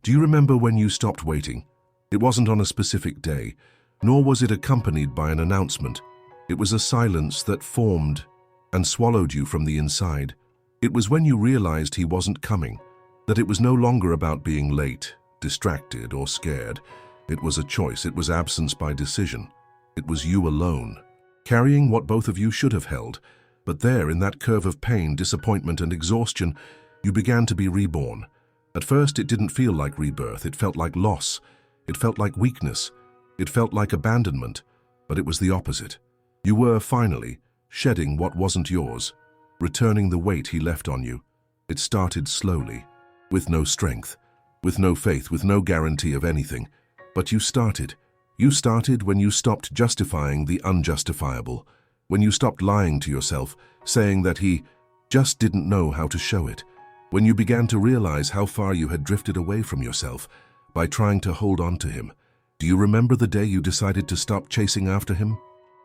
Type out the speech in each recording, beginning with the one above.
Do you remember when you stopped waiting? It wasn't on a specific day, nor was it accompanied by an announcement. It was a silence that formed and swallowed you from the inside. It was when you realized he wasn't coming, that it was no longer about being late, distracted, or scared. It was a choice. It was absence by decision. It was you alone, carrying what both of you should have held. But there, in that curve of pain, disappointment, and exhaustion, you began to be reborn. At first, it didn't feel like rebirth. It felt like loss. It felt like weakness. It felt like abandonment. But it was the opposite. You were, finally, shedding what wasn't yours, returning the weight he left on you. It started slowly, with no strength, with no faith, with no guarantee of anything. But you started. You started when you stopped justifying the unjustifiable, when you stopped lying to yourself, saying that he just didn't know how to show it, when you began to realize how far you had drifted away from yourself by trying to hold on to him. Do you remember the day you decided to stop chasing after him?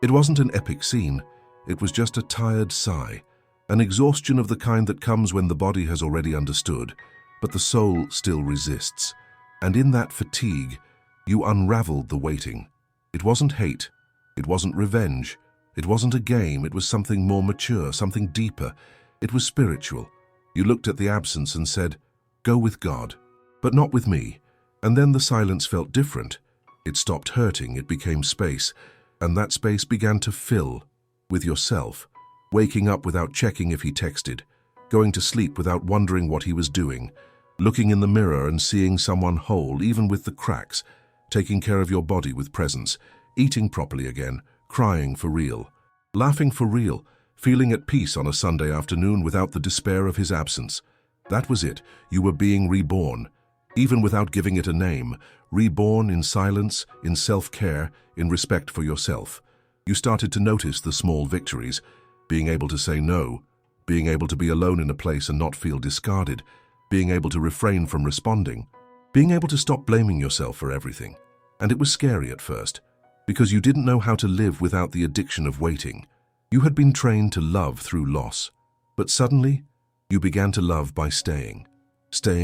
It wasn't an epic scene. It was just a tired sigh, an exhaustion of the kind that comes when the body has already understood, but the soul still resists. And in that fatigue, you unraveled the waiting. It wasn't hate. It wasn't revenge. It wasn't a game. It was something more mature, something deeper. It was spiritual. You looked at the absence and said, "Go with God, but not with me." And then the silence felt different. It stopped hurting. It became space. And that space began to fill with yourself, waking up without checking if he texted, going to sleep without wondering what he was doing, looking in the mirror and seeing someone whole, even with the cracks, taking care of your body with presence, eating properly again, crying for real, laughing for real, feeling at peace on a Sunday afternoon without the despair of his absence. That was it. You were being reborn, even without giving it a name, reborn in silence, in self-care, in respect for yourself. You started to notice the small victories, being able to say no, being able to be alone in a place and not feel discarded, being able to refrain from responding, being able to stop blaming yourself for everything. And it was scary at first, because you didn't know how to live without the addiction of waiting. You had been trained to love through loss, but suddenly you began to love by staying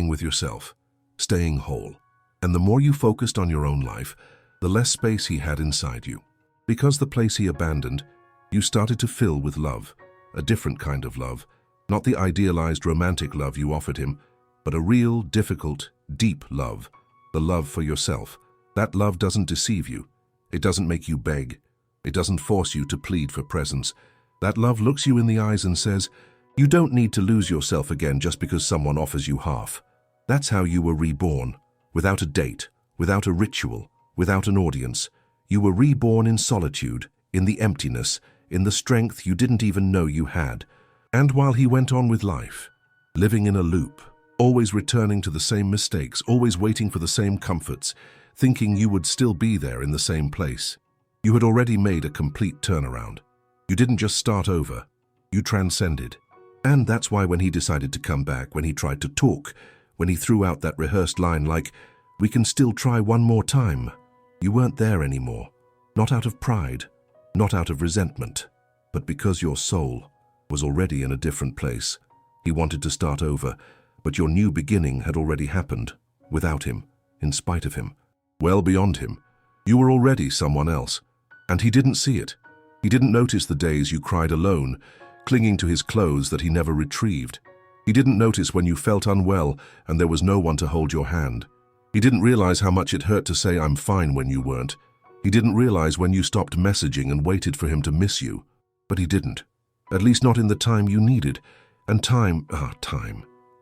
with yourself, staying whole. And the more you focused on your own life, the less space he had inside you. Because the place he abandoned, you started to fill with love, a different kind of love, not the idealized romantic love you offered him, but a real, difficult, deep love, the love for yourself. That love doesn't deceive you. It doesn't make you beg. It doesn't force you to plead for presence. That love looks you in the eyes and says, you don't need to lose yourself again just because someone offers you half. That's how you were reborn, without a date, without a ritual, without an audience. You were reborn in solitude, in the emptiness, in the strength you didn't even know you had. And while he went on with life, living in a loop, always returning to the same mistakes, always waiting for the same comforts, thinking you would still be there in the same place, you had already made a complete turnaround. You didn't just start over, you transcended. And that's why when he decided to come back, when he tried to talk, when he threw out that rehearsed line like, "We can still try one more time," you weren't there anymore. Not out of pride, not out of resentment, but because your soul was already in a different place. He wanted to start over, but your new beginning had already happened, without him, in spite of him, well beyond him. You were already someone else, and he didn't see it. He didn't notice the days you cried alone, clinging to his clothes that he never retrieved. He didn't notice when you felt unwell and there was no one to hold your hand. He didn't realize how much it hurt to say "I'm fine" when you weren't. He didn't realize when you stopped messaging and waited for him to miss you. But he didn't. At least not in the time you needed. And time,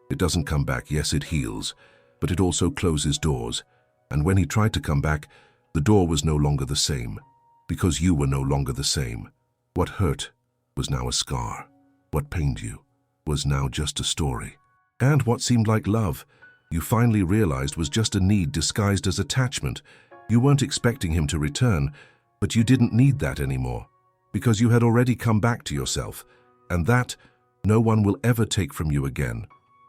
it doesn't come back. Yes, it heals, but it also closes doors. And when he tried to come back, the door was no longer the same, because you were no longer the same. What hurt was now a scar. What pained you was now just a story. And what seemed like love, you finally realized was just a need disguised as attachment. You weren't expecting him to return, but you didn't need that anymore, because you had already come back to yourself, and that no one will ever take from you again.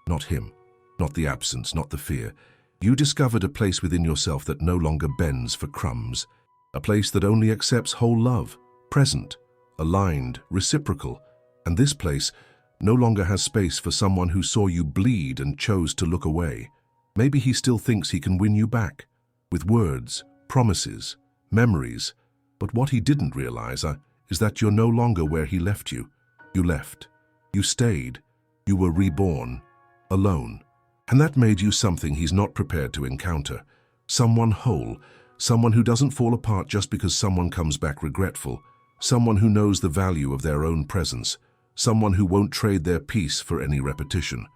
Not him, not the absence, not the fear. You discovered a place within yourself that no longer bends for crumbs, a place that only accepts whole love, present, aligned, reciprocal. And this place no longer has space for someone who saw you bleed and chose to look away. Maybe he still thinks he can win you back, with words, promises, memories. But what he didn't realize is that you're no longer where he left you. You left. You stayed. You were reborn, alone. And that made you something he's not prepared to encounter. Someone whole, someone who doesn't fall apart just because someone comes back regretful, someone who knows the value of their own presence, someone who won't trade their peace for any repetition.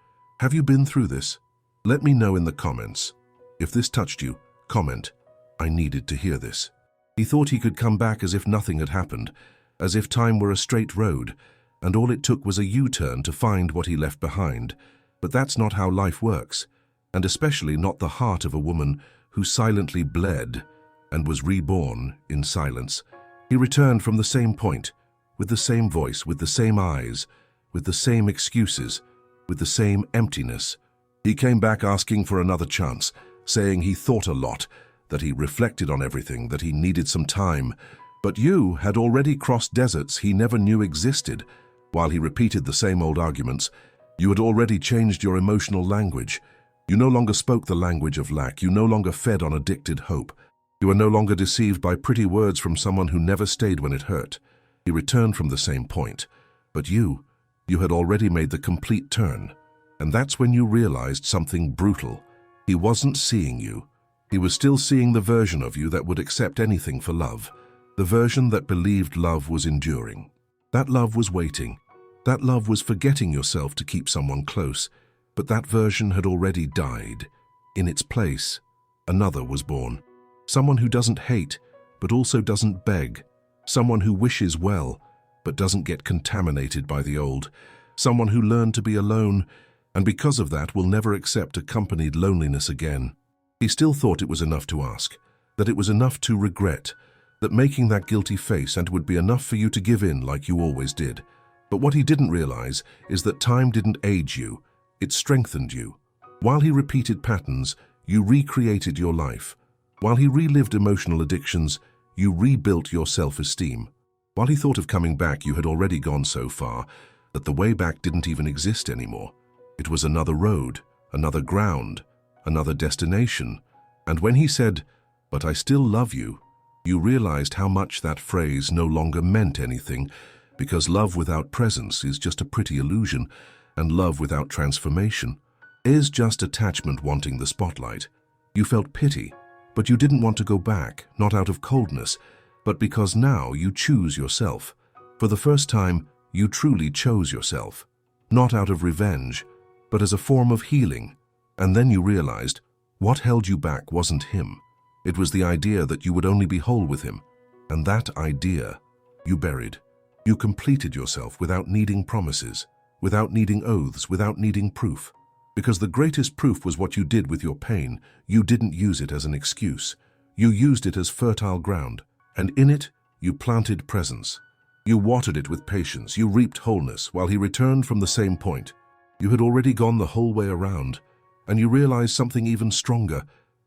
Have you been through this? Let me know in the comments. If this touched you, comment, "I needed to hear this." He thought he could come back as if nothing had happened, as if time were a straight road, and all it took was a U-turn to find what he left behind. But that's not how life works, and especially not the heart of a woman who silently bled and was reborn in silence. He returned from the same point, with the same voice, with the same eyes, with the same excuses, with the same emptiness. He came back asking for another chance, saying he thought a lot, that he reflected on everything, that he needed some time. But you had already crossed deserts he never knew existed. While he repeated the same old arguments, you had already changed your emotional language. You no longer spoke the language of lack. You no longer fed on addicted hope. You were no longer deceived by pretty words from someone who never stayed when it hurt. He returned from the same point. But you had already made the complete turn. And that's when you realized something brutal. He wasn't seeing you. He was still seeing the version of you that would accept anything for love. The version that believed love was enduring. That love was waiting. That love was forgetting yourself to keep someone close. But that version had already died. In its place, another was born. Someone who doesn't hate, but also doesn't beg. Someone who wishes well, but doesn't get contaminated by the old. Someone who learned to be alone, and because of that will never accept accompanied loneliness again. He still thought it was enough to ask, that it was enough to regret, that making that guilty face and would be enough for you to give in like you always did. But what he didn't realize is that time didn't age you, it strengthened you. While he repeated patterns, you recreated your life. While he relived emotional addictions, you rebuilt your self-esteem. While he thought of coming back, you had already gone so far that the way back didn't even exist anymore. It was another road, another ground, another destination. And when he said, "But I still love you," you realized how much that phrase no longer meant anything, because love without presence is just a pretty illusion, and love without transformation is just attachment wanting the spotlight. You felt pity, but you didn't want to go back, not out of coldness, but because now you choose yourself. For the first time, you truly chose yourself, not out of revenge, but as a form of healing. And then you realized what held you back wasn't him. It was the idea that you would only be whole with him. And that idea you buried. You completed yourself without needing promises, without needing oaths, without needing proof. Because the greatest proof was what you did with your pain. You didn't use it as an excuse. You used it as fertile ground. And in it, you planted presence. You watered it with patience. You reaped wholeness while he returned from the same point. You had already gone the whole way around, and you realized something even stronger.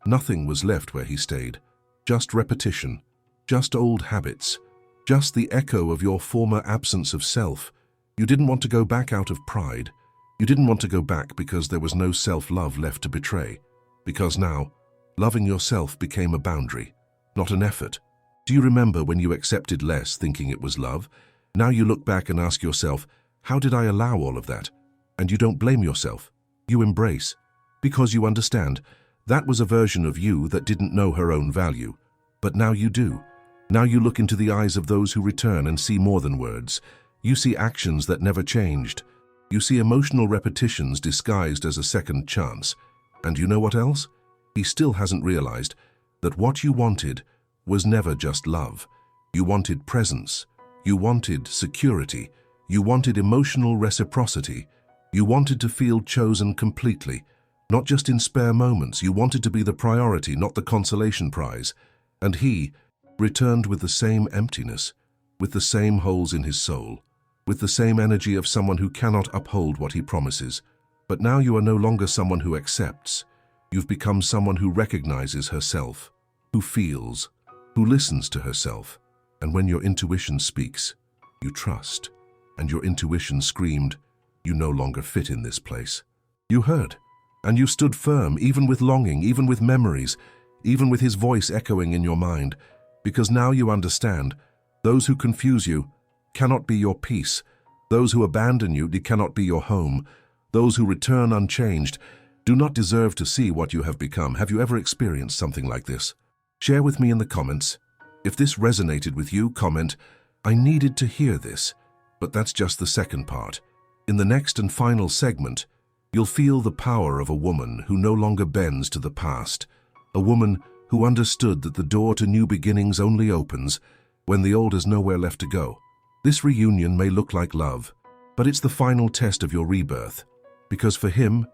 Nothing was left where he stayed. Just repetition, just old habits, just the echo of your former absence of self. You didn't want to go back out of pride. You didn't want to go back because there was no self-love left to betray. Because now, loving yourself became a boundary, not an effort. Do you remember when you accepted less thinking it was love? Now you look back and ask yourself, how did I allow all of that? And you don't blame yourself. You embrace. Because you understand, that was a version of you that didn't know her own value. But now you do. Now you look into the eyes of those who return and see more than words. You see actions that never changed. You see emotional repetitions disguised as a second chance. And you know what else? He still hasn't realized that what you wanted was never just love. You wanted presence. You wanted security. You wanted emotional reciprocity. You wanted to feel chosen completely, not just in spare moments. You wanted to be the priority, not the consolation prize. And he returned with the same emptiness, with the same holes in his soul, with the same energy of someone who cannot uphold what he promises. But now you are no longer someone who accepts. You've become someone who recognizes herself, who feels, who listens to herself. And when your intuition speaks, you trust. And your intuition screamed, "You no longer fit in this place." You heard. And you stood firm, even with longing, even with memories, even with his voice echoing in your mind, because now you understand, those who confuse you cannot be your peace. Those who abandon you cannot be your home. Those who return unchanged do not deserve to see what you have become. Have you ever experienced something like this? Share with me in the comments. If this resonated with you, comment, "I needed to hear this." But that's just the second part. In the next and final segment, you'll feel the power of a woman who no longer bends to the past. A woman who understood that the door to new beginnings only opens when the old has nowhere left to go. This reunion may look like love, but it's the final test of your rebirth. Because for him,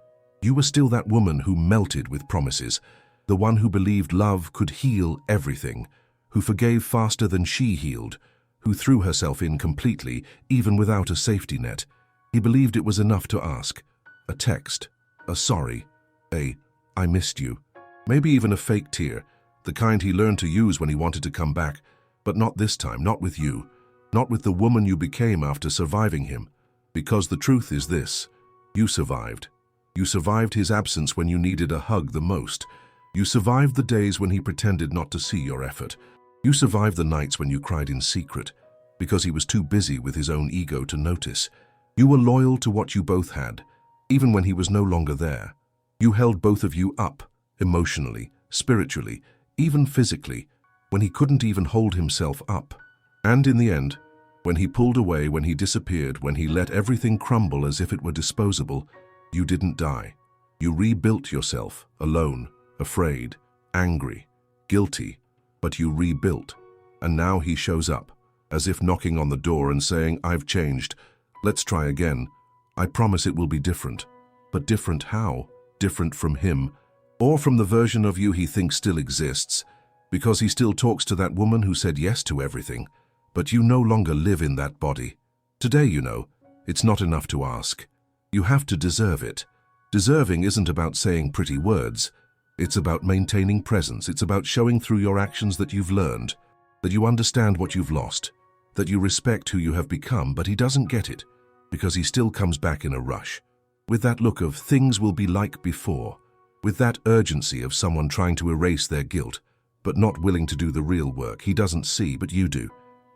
you were still that woman who melted with promises, the one who believed love could heal everything, who forgave faster than she healed, who threw herself in completely, even without a safety net. He believed it was enough to ask. A text, a sorry, a "I missed you." Maybe even a fake tear, the kind he learned to use when he wanted to come back, but not this time, not with you. Not with the woman you became after surviving him. Because the truth is this, you survived. You survived his absence when you needed a hug the most. You survived the days when he pretended not to see your effort. You survived the nights when you cried in secret, because he was too busy with his own ego to notice. You were loyal to what you both had, even when he was no longer there. You held both of you up, emotionally, spiritually, even physically, when he couldn't even hold himself up. And in the end, when he pulled away, when he disappeared, when he let everything crumble as if it were disposable, you didn't die. You rebuilt yourself, alone, afraid, angry, guilty, but you rebuilt. And now he shows up, as if knocking on the door and saying, "I've changed. Let's try again. I promise it will be different." But different how? Different from him, or from the version of you he thinks still exists, because he still talks to that woman who said yes to everything. But you no longer live in that body. Today, you know, it's not enough to ask. You have to deserve it. Deserving isn't about saying pretty words. It's about maintaining presence. It's about showing through your actions that you've learned, that you understand what you've lost, that you respect who you have become. But he doesn't get it, because he still comes back in a rush, with that look of things will be like before, with that urgency of someone trying to erase their guilt, but not willing to do the real work. He doesn't see, but you do.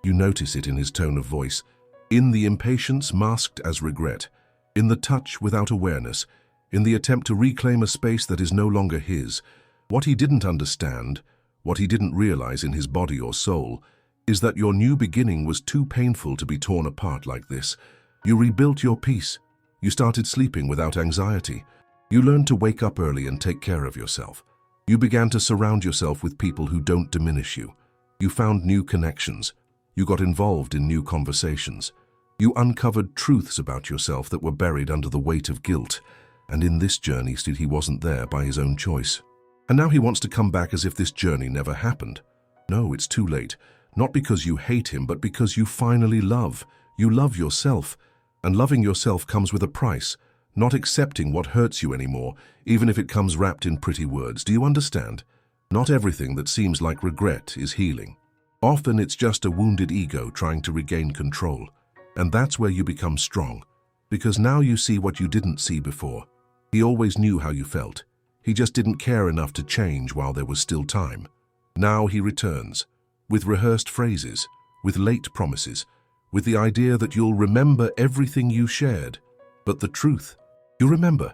You notice it in his tone of voice, in the impatience masked as regret, in the touch without awareness, in the attempt to reclaim a space that is no longer his. What he didn't understand, what he didn't realize in his body or soul, is that your new beginning was too painful to be torn apart like this. You rebuilt your peace. You started sleeping without anxiety. You learned to wake up early and take care of yourself. You began to surround yourself with people who don't diminish you. You found new connections. You got involved in new conversations. You uncovered truths about yourself that were buried under the weight of guilt. And in this journey, he wasn't there by his own choice. And now he wants to come back as if this journey never happened. No, it's too late. Not because you hate him, but because you finally love. You love yourself. And loving yourself comes with a price. Not accepting what hurts you anymore, even if it comes wrapped in pretty words. Do you understand? Not everything that seems like regret is healing. Often it's just a wounded ego trying to regain control. And that's where you become strong. Because now you see what you didn't see before. He always knew how you felt. He just didn't care enough to change while there was still time. Now he returns, with rehearsed phrases, with late promises, with the idea that you'll remember everything you shared. But the truth, you remember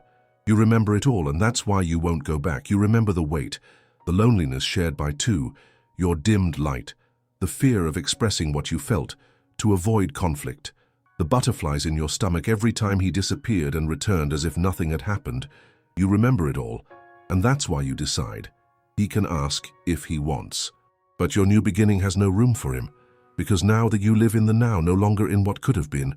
it all, and that's why you won't go back. You remember the weight, the loneliness shared by two, your dimmed light, the fear of expressing what you felt, to avoid conflict, the butterflies in your stomach every time he disappeared and returned as if nothing had happened. You remember it all, and that's why you decide. He can ask if he wants. But your new beginning has no room for him, because now that you live in the now, no longer in what could have been,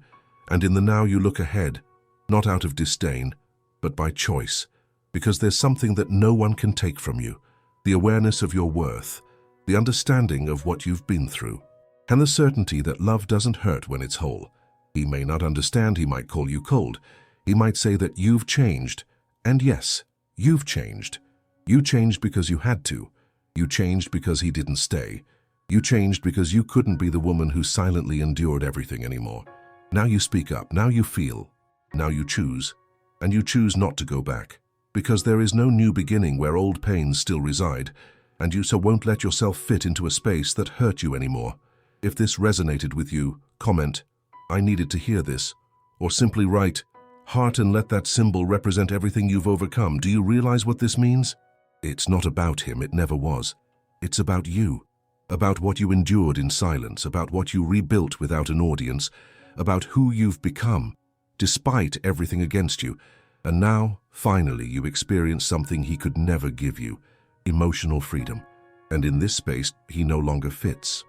and in the now you look ahead, not out of disdain, but by choice, because there's something that no one can take from you, the awareness of your worth, the understanding of what you've been through, and the certainty that love doesn't hurt when it's whole. He may not understand, he might call you cold, he might say that you've changed, and yes, you've changed. You changed because you had to. You changed because he didn't stay. You changed because you couldn't be the woman who silently endured everything anymore. Now you speak up, now you feel, now you choose, and you choose not to go back. Because there is no new beginning where old pains still reside, and you so won't let yourself fit into a space that hurt you anymore. If this resonated with you, comment, "I needed to hear this," or simply write, "Heart," and let that symbol represent everything you've overcome. Do you realize what this means? It's not about him, it never was. It's about you, about what you endured in silence, about what you rebuilt without an audience, about who you've become, despite everything against you. And now, finally, you experience something he could never give you, emotional freedom. And in this space, he no longer fits.